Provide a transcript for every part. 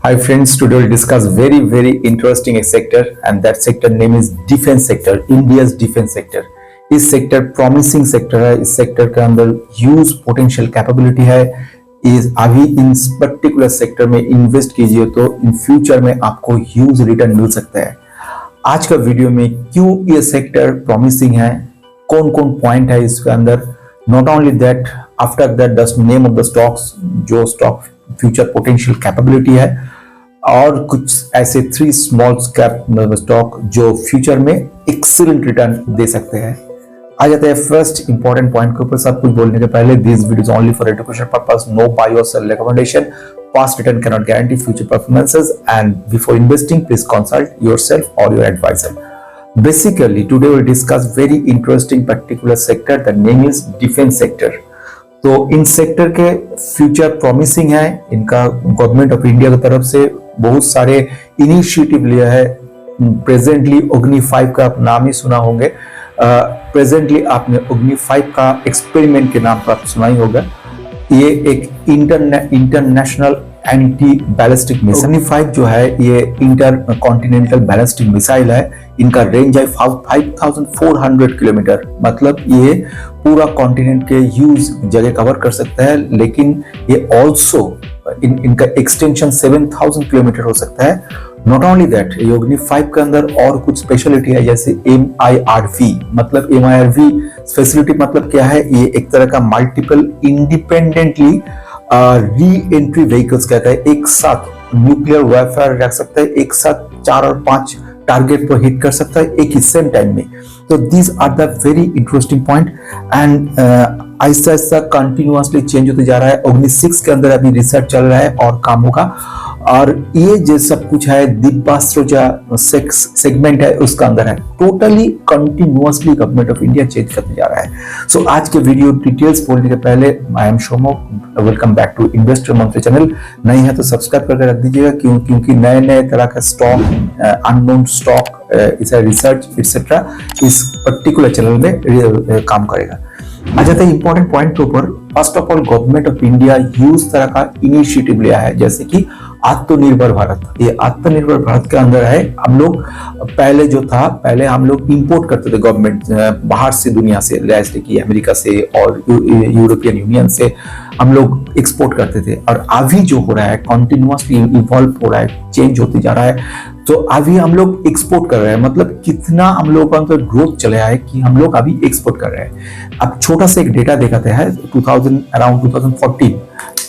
Hi friends, today we'll discuss very interesting sector and that sector name is defense sector, India's defense sector। इस sector promising sector है। इस sector के अंदर huge potential capability है। इस अभी इन particular sector में इन्वेस्ट कीजिए तो इन फ्यूचर में आपको ह्यूज रिटर्न मिल सकता है। आज का वीडियो में क्यों ये सेक्टर प्रॉमिसिंग है, कौन कौन पॉइंट है इसके अंदर, not only that, after that the name of the stocks, जो स्टॉक फ्यूचर पोटेंशियल कैपेबिलिटी है, और कुछ ऐसे 3 स्मॉल कैप स्टॉक जो फ्यूचर में एक्सीलेंट रिटर्न दे सकते हैं। आ जाते हैं फर्स्ट इंपॉर्टेंट पॉइंट के ऊपर। सब कुछ बोलने के पहले, this video is only for education purpose, no buy और sell recommendation, past return cannot guarantee future performances, and before investing please consult yourself or your advisor. Basically today we will discuss very interesting particular sector, the name is defense sector। तो in sector के future promising है। इनका government of India की तरफ से बहुत सारे initiative लिया है। प्रेजेंटली अग्नि 5 का आप नाम ही सुना होंगे। प्रेजेंटली आपने अग्नि 5 का एक्सपेरिमेंट के नाम पर आप सुना ही होगा। ये एक इंटरनेशनल एंटी बैलिस्टिक मिसाइल। अग्नि 5 जो है ये इंटर कॉन्टिनेंटल बैलिस्टिक मिसाइल है। इनका रेंज है 5400 किलोमीटर, मतलब ये पूरा कॉन्टिनेंट के ह्यूज जगह कवर कर सकता है। लेकिन ये ऑल्सो इनका एक्सटेंशन 7000 किलोमीटर हो सकता है। नॉट ओनली दैट, ये अग्नि 5 के अंदर और कुछ स्पेशलिटी है, जैसे MIRV। मतलब MIRV फैसिलिटी मतलब क्या है, ये एक तरह का multiple independently re entry vehicles कहता है। एक साथ न्यूक्लियर वॉरफेयर रख सकता है, एक साथ 4 और 5 टारगेट पर हिट कर सकता है एक ही सेम टाइम में। तो these are the very interesting point and ऐसा ऐसा कंटिन्यूअसली चेंज होते जा रहा है। अग्नि 6 के अंदर अभी रिसर्च चल रहा है और काम होगा। और ये जो सब कुछ है दिव्यास्त्र जो सेगमेंट है उसका अंदर है। Totally continuously government of India change करते जा रहा है। सो आज के वीडियो डिटेल्स बोलने के पहले, I am Shomo, welcome back to investor Mantri channel. नहीं है तो सब्सक्राइब करके रख दीजिएगा, क्योंकि नए नए तरह का stock, unknown stock, research etcetera इस पर्टिकुलर चैनल में काम करेगा। आ जाते हैं इंपॉर्टेंट पॉइंट के ऊपर। First of all, government of India huge तरह का इनिशिएटिव लिया है, जैसे कि आत्मनिर्भर भारत। ये आत्मनिर्भर भारत के अंदर है। हम लोग पहले जो था, पहले हम लोग इंपोर्ट करते थे गवर्नमेंट बाहर से, दुनिया से, जैसे कि अमेरिका से और यूरोपियन यूनियन से हम लोग एक्सपोर्ट करते थे। और अभी जो हो रहा है कंटिन्यूअसली इवॉल्व हो रहा है, चेंज होते जा रहा है। तो अभी हम लोग एक्सपोर्ट कर रहे हैं, मतलब कितना हम लोगों का अंदर ग्रोथ चले आया है कि हम लोग अभी एक्सपोर्ट कर रहे हैं। अब छोटा सा एक डेटा दिखाते हैं, अराउंड 2014।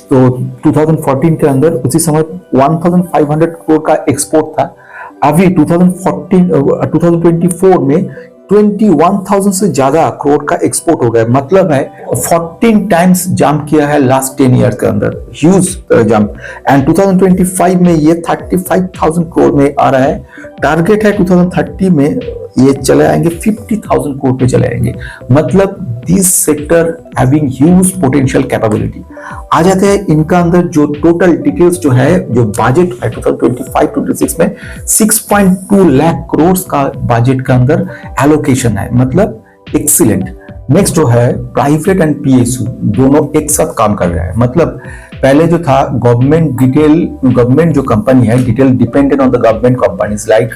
तो 2014 के अंदर उसी समय 1500 करोड़ का एक्सपोर्ट था। अभी 2024 में 21,000 से ज्यादा करोड़ का एक्सपोर्ट हो गया। मतलब है 14 टाइम्स जंप किया है लास्ट 10 ईयर के अंदर, ह्यूज जंप। एंड 2025 में ये 35,000 करोड़ में आ रहा है। टारगेट है 2030 में ये चले आएंगे 50,000 करोड़ पे चले आएंगे। मतलब this sector having huge potential capability. आ जाते हैं इनका अंदर जो टोटल डिटेल्स जो है, जो बजट है 2025-26 में 6.2 लाख करोड़ का बजट का अंदर एलोकेशन है, मतलब एक्सीलेंट। नेक्स्ट जो है प्राइवेट एंड PSU दोनों एक साथ काम कर रहे हैं। मतलब पहले जो था गवर्नमेंट जो कंपनी है, detail dependent on the government companies like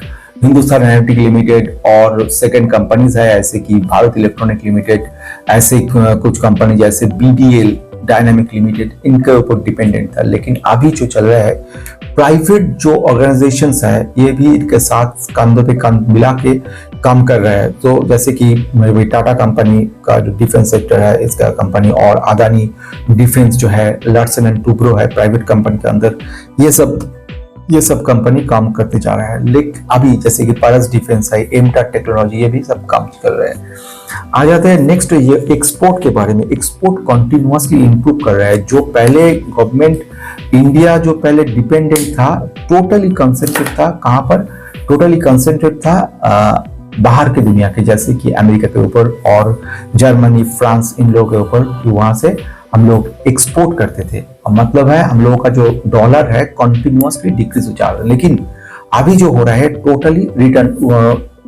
Hindustan aeronautic limited, और सेकंड कंपनीज है ऐसे कि भारत इलेक्ट्रॉनिक लिमिटेड, ऐसे कुछ कंपनी जैसे BDL डायनामिक लिमिटेड, इनके ऊपर डिपेंडेंट था। लेकिन अभी जो चल रहा है, प्राइवेट जो ऑर्गेनाइजेशंस है ये भी इनके साथ कंधों पे कंध मिला के काम कर रहा है। तो जैसे कि टाटा कंपनी का जो डिफेंस सेक्टर है इसका कंपनी, और अदानी डिफेंस जो है, लार्सन एंड टुब्रो है प्राइवेट कंपनी के अंदर, ये सब कंपनी काम करते जा रहा है। लेकिन अभी जैसे कि पारस डिफेंस है, एमटेक टेक्नोलॉजी, ये भी सब काम कर रहे हैं। आ जाते हैं नेक्स्ट ये एक्सपोर्ट के बारे में। एक्सपोर्ट कंटिन्यूअसली इंप्रूव कर रहा है। जो पहले गवर्नमेंट इंडिया जो पहले डिपेंडेंट था, टोटली कंसेंट्रेट था कहाँ पर, टोटली कंसेंट्रेट था बाहर के दुनिया के, जैसे कि अमेरिका के ऊपर और जर्मनी, फ्रांस, इन लोगों के ऊपर, कि वहां से हम लोग एक्सपोर्ट करते थे। मतलब है हम लोगों का जो डॉलर है कंटिन्यूअसली डिक्रीज हो जा रहा है। लेकिन अभी जो हो रहा है टोटली रिटर्न,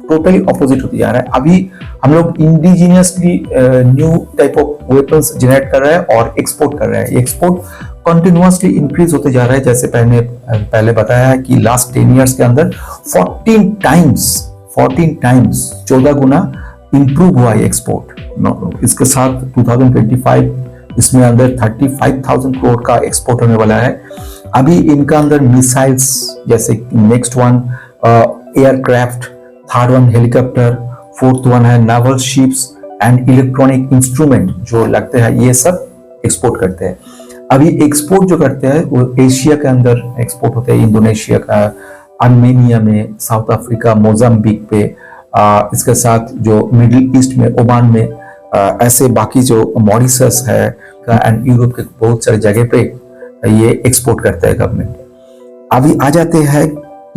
टोटली ऑपोजिट होती जा रहा है। अभी हम लोग indigenously new type of weapons generate कर रहे हैं और एक्सपोर्ट कर रहे हैं। एक्सपोर्ट कंटिन्यूअसली इंक्रीज होते जा रहा है। जैसे पहले बताया है कि लास्ट 10 इयर्स के अंदर 14 टाइम्स 14 गुना इंप्रूव हुआ है एक्सपोर्ट। इसके साथ 2025 इसमें अंदर 35,000 करोड़ का एक्सपोर्ट होने वाला है। अभी इनका अंदर मिसाइल्स, जैसे next one aircraft, third one helicopter, fourth one है naval ships and electronic instrument जो लगते हैं, ये सब एक्सपोर्ट करते हैं। अभी एक्सपोर्ट जो करते हैं वो एशिया के अंदर एक्सपोर्ट होते हैं, इंडोनेशिया का, आर्मेनिया में, साउथ अफ्रीका, मोजाम्बिक पे, इसके साथ जो मिडिल ईस्ट में, ओमान में, ऐसे बाकी जो मॉरिशस है एंड यूरोप के बहुत सारे जगह पे ये एक्सपोर्ट करता है गवर्नमेंट। अभी आ जाते हैं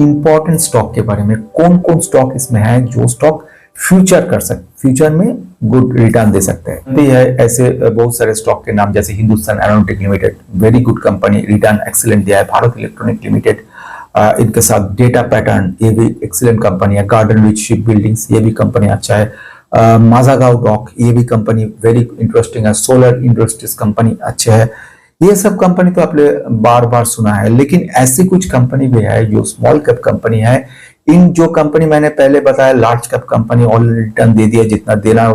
इंपॉर्टेंट स्टॉक के बारे में। कौन कौन स्टॉक इसमें है जो स्टॉक फ्यूचर में गुड रिटर्न दे सकते हैं। भी है ऐसे बहुत सारे स्टॉक के नाम, जैसे Hindustan aeronautic limited, very good company, return excellent दिया है। भारत इलेक्ट्रॉनिक लिमिटेड, इनके साथ डेटा पैटर्न, ये भी एक्सीलेंट कंपनी है। गार्डन रिच शिप बिल्डिंग्स, ये भी कंपनी अच्छा है। माजागांव डॉक, ये भी कंपनी वेरी इंटरेस्टिंग है। सोलर इंडस्ट्रीज कंपनी अच्छे है। ये सब कंपनी तो आपने बार बार सुना है, लेकिन ऐसी कुछ कंपनी भी है जो स्मॉल कैप कंपनी है। इन जो कंपनी मैंने पहले बताया, large cap company already return दे दिया जितना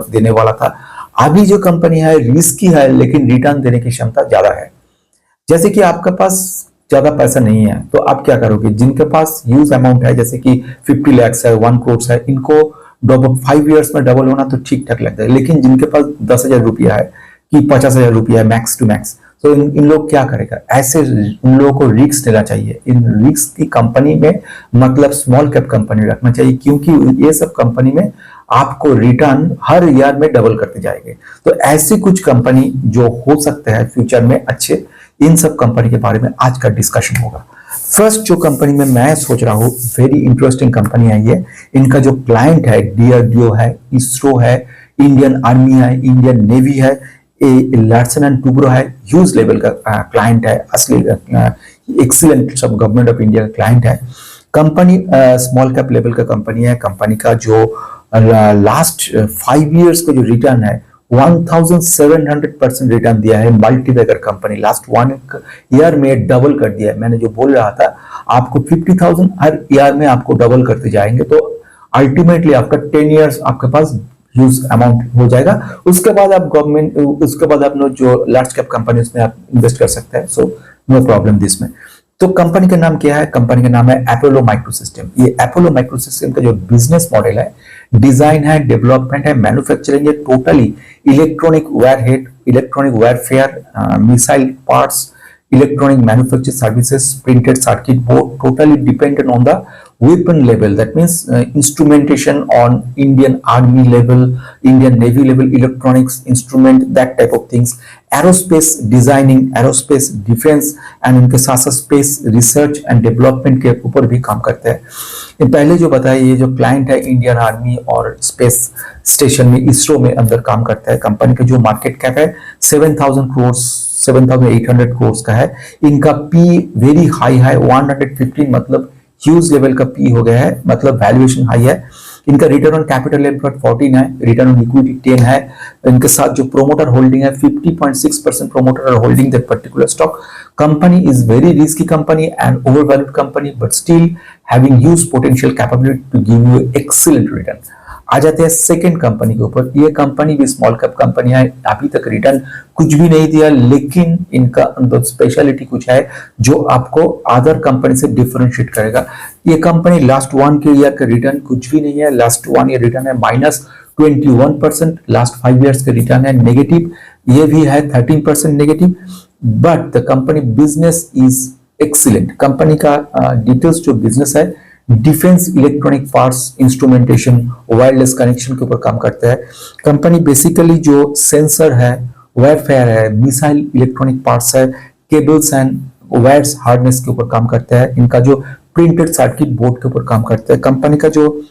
देने वाला था। अभी जो कंपनी है रिस्की है, लेकिन रिटर्न देने की क्षमता ज्यादा है। जैसे कि आपके पास ज्यादा पैसा नहीं है तो आप क्या करोगे, जिनके पास ह्यूज अमाउंट है, जैसे कि 50 लाख है, 1 करोड़ है, इनको 5 इयर्स में डबल होना तो ठीक ठाक लगता है। लेकिन जिनके पास 10,000 रुपया है कि 50,000 रुपया है मैक्स टू मैक्स, तो इन लोग क्या करेगा, ऐसे उन लोगों को रिस्क लेना चाहिए। इन रिस्क की कंपनी में मतलब स्मॉल कैप कंपनी रखना चाहिए, क्योंकि ये सब कंपनी में आपको रिटर्न हर ईयर में डबल करते जाएंगे। तो ऐसी कुछ कंपनी जो हो सकते हैं फ्यूचर में अच्छे, इन सब कंपनी के बारे में आज का डिस्कशन होगा। फर्स्ट जो कंपनी में मैं सोच रहा हूँ, वेरी इंटरेस्टिंग कंपनी है ये। इनका जो क्लाइंट है DRDO है, इसरो है, इंडियन आर्मी है, इंडियन नेवी है, लार्सन एंड टुब्रो है, ह्यूज लेवल का क्लाइंट है, असली एक्सीलेंट सब गवर्नमेंट ऑफ इंडिया का क्लाइंट है। कंपनी स्मॉल कैप लेवल का कंपनी है। कंपनी का जो लास्ट 5 इयर्स का जो रिटर्न है 1700% रिटर्न दिया है। मल्टीबैगर कंपनी लास्ट 1 ईयर में डबल कर दिया है। मैंने जो बोल रहा था आपको 50,000 हर ईयर में आपको डबल करते जाएंगे, तो अल्टीमेटली आफ्टर 10 इयर्स आपके पास ह्यूज अमाउंट हो जाएगा। उसके बाद आप जो लार्ज कैप कंपनी उसमें आप इन्वेस्ट कर सकते हैं। सो नो प्रॉब्लम दिस में। तो कंपनी का नाम क्या है? कंपनी का नाम है अपोलो माइक्रोसिस्टम। ये अपोलो माइक्रोसिस्टम का जो बिजनेस मॉडल है, डिजाइन है, डेवलपमेंट है, मैन्युफैक्चरिंग है, totally electronic warhead, electronic warfare, missile parts, electronic manufacture services, printed circuit board, totally dependent on the weapon level. That means instrumentation on Indian Army level, Indian Navy level, electronics instrument, that type of things. Aerospace designing, aerospace defense and इनके साथ साथ space research and development के ऊपर भी काम करते हैं। पहले जो बताया, ये जो क्लाइंट है इंडियन आर्मी और स्पेस स्टेशन में, इसरो में अंदर काम करता है। कंपनी का जो मार्केट कैप है 7,000 करोड़ 7,800 करोड़ का है। इनका पी वेरी हाई है, 115, मतलब ह्यूज लेवल का पी हो गया है, मतलब वैल्यूएशन हाई है। इनका रिटर्न ऑन कैपिटल एम्प्लॉयड 14 है, रिटर्न ऑन इक्विटी 10 है। इनके साथ जो प्रोमोटर होल्डिंग है 50.6% promoter are holding that particular stock. Company is very risky company and overvalued company, but still having huge potential capability to give you excellent return. आ जाते हैं second company के ऊपर। ये कंपनी भी स्मॉल कैप कंपनी है, अभी तक रिटर्न कुछ भी नहीं दिया, लेकिन इनका अंदर स्पेशलिटी कुछ है जो आपको अदर कंपनी से डिफरेंशिएट करेगा। ये कंपनी लास्ट 1 ईयर का रिटर्न कुछ भी नहीं है। लास्ट 1 ईयर रिटर्न है -21%, लास्ट 5 इयर्स का रिटर्न है नेगेटिव, ये भी है 13% negative, but the company business is excellent. Company का डिटेल्स जो बिजनेस है, defence electronic parts, instrumentation, wireless connection के ऊपर काम करता है। कंपनी बेसिकली जो सेंसर है, वायरफेयर है, मिसाइल इलेक्ट्रॉनिक पार्ट्स है, केबल्स एंड वायर्स हार्डनेस के ऊपर काम करता है। इनका जो प्रिंटेड सर्किट बोर्ड के ऊपर काम करता है। कंपनी का जो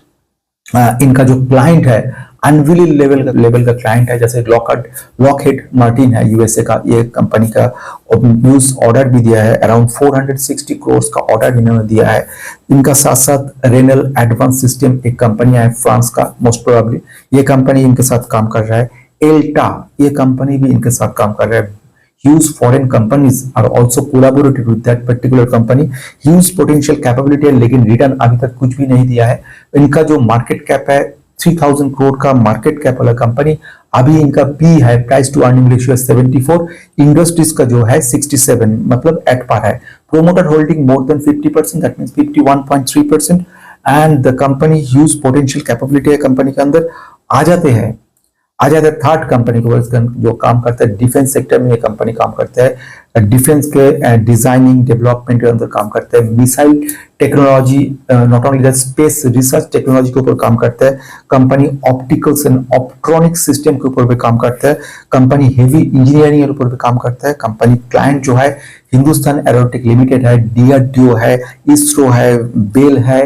इनका जो क्लाइंट है अनविल लेवल का क्लाइंट है, जैसे लॉकहेड मार्टिन है यूएसए का। ये कंपनी का न्यूज ऑर्डर भी दिया है, अराउंड 460 करोड़ का ऑर्डर इन्होंने दिया है। इनका साथ साथ रेनल एडवांस सिस्टम एक कंपनी है फ्रांस का, मोस्ट प्रोबेबली ये कंपनी इनके साथ काम कर रहा है। एल्टा ये कंपनी भी इनके साथ काम कर रहा है। huge foreign companies are also collaborated with that particular company, huge potential capability है, लेकिन रिटर्न अभी तक कुछ भी नहीं दिया है। इनका जो मार्केट कैप है 3000 करोड़ का मार्केट कैप वाला कंपनी, अभी इनका पी है, price to earning ratio 74, industries का जो है 67, मतलब एट पार है। Promoter holding more than 50%, that means 51.3%, and the company huge potential capability है कंपनी के अंदर। आ जाते हैं थर्ड कंपनी को, जो काम करता है डिफेंस सेक्टर में। ये कंपनी काम करता है डिफेंस के डिजाइनिंग डेवलपमेंट के अंदर काम करता है, missile technology, not only that space research technology के ऊपर काम करता है कंपनी, ऑप्टिकल्स एंड ऑप्ट्रॉनिक सिस्टम के ऊपर भी काम करता है कंपनी, हेवी इंजीनियरिंग के ऊपर भी काम करता है कंपनी। क्लाइंट जो है हिंदुस्तान एरोनॉटिक लिमिटेड है, डीआरडीओ है, इसरो है, बेल है,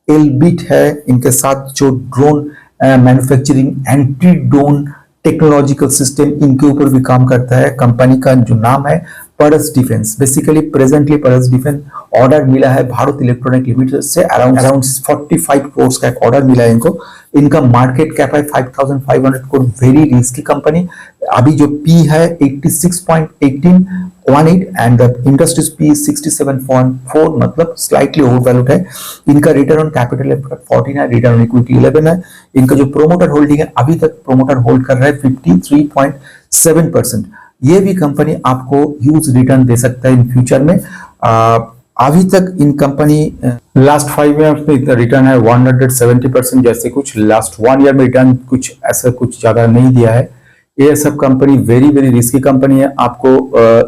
एलबिट है, इनके साथ जो drone manufacturing, anti drone technological system, इनके ऊपर भी काम करता है। कंपनी का जो नाम है परस डिफेंस। बेसिकली प्रेजेंटली परस डिफेंस ऑर्डर मिला है भारत इलेक्ट्रॉनिक लिमिटेड से, अराउंड 45 करोड़ का एक ऑर्डर मिला है इनको। इनका मार्केट कैप है 5500 करोड़, वेरी रिस्की कंपनी। अभी जो पी है 86.1818 एंड द इंडस्ट्रीज पी 67.4, मतलब स्लाइटली ओवर वैल्यूड है। इनका रिटर्न ऑन कैपिटल 14 है, रिटर्न ऑन इक्विटी 11 है। इनका जो प्रोमोटर होल्डिंग है अभी तक प्रोमोटर होल्ड कर रहा है 53.7%। ये भी कंपनी आपको ह्यूज रिटर्न दे सकता है इन फ्यूचर में। अभी तक इन कंपनी लास्ट 5 ईयर्स में इतना रिटर्न है 170% जैसे कुछ, लास्ट 1 ईयर में रिटर्न कुछ ऐसा कुछ ज्यादा नहीं दिया है। ये सब company very very risky company है। आपको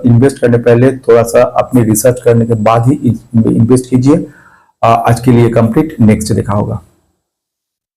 इन्वेस्ट करने पहले थोड़ा सा अपनी रिसर्च करने के बाद ही इन्वेस्ट कीजिए। आज के लिए कंप्लीट, नेक्स्ट देखा होगा।